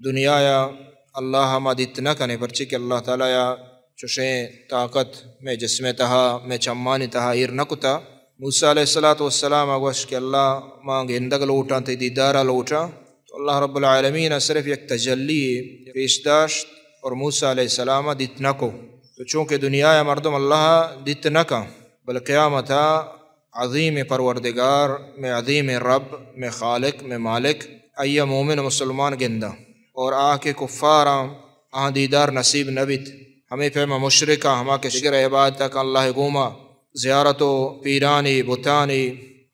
دنیا یا اللہ ہما دیت نہ کنے پرچی کہ اللہ تعالیٰ یا چوشیں طاقت میں جسم تہا میں چمانی تہا ایر نکتا موسیٰ علیہ السلام اگوش کہ اللہ ماں گندگ لوٹا تی دیدارہ لوٹا تو اللہ رب العالمین صرف یک تجلی پیش داشت اور موسیٰ علیہ السلام دیت نکو تو چونکہ دنیا یا مردم اللہ دیت نکا بل قیامتا عظیم پروردگار میں عظیم رب میں خالق میں مالک ایہ مومن مسلمان گندہ اور کے کفاراں دیدار نصیب نبیت ہمیں فہم مشرکہ ہما کے شکر عبادت کا اللہ گوما زیارت و پیرانی بتانی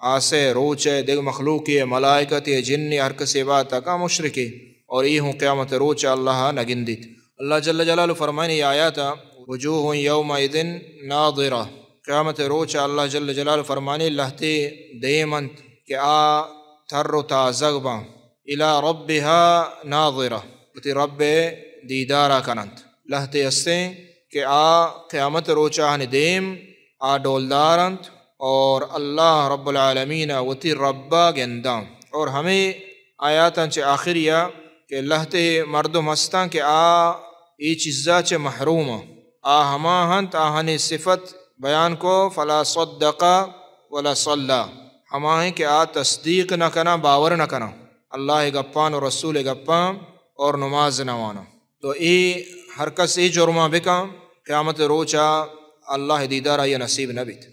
آسے روچے دیگ مخلوقی ملائکتی جنی ہر کسی عبادت کا مشرکی اور ای ہوں قیامت روچ اللہ نگندیت اللہ جل جلالہ فرمائنی آیاتا وجوہ یومئذ ناظرہ قیامت روچ اللہ جل جلالہ فرمانی لہتی دیمنت کہ تھر و تازگ با الى ربها ناظرہ تی رب دیدارہ کنند لہتے استیں کہ قیامت روچہ دیم ڈولدارند اور اللہ رب العالمین وتی ربا گنداں اور ہمیں آیاتاں چے آخریہ کہ لہتے مردم ہستاں کہ ای چیزا چے محروم ہما ہنت ہنی صفت بیان کو فلا صدق ولا صلی ہما ہیں کہ تصدیق نہ کنا باور نہ کنا اللہ گپان اور رسول گپان اور نماز نوانا تو ہر کس جرمہ بکا قیامت روچا اللہ دیدارہ یہ نصیب نبیت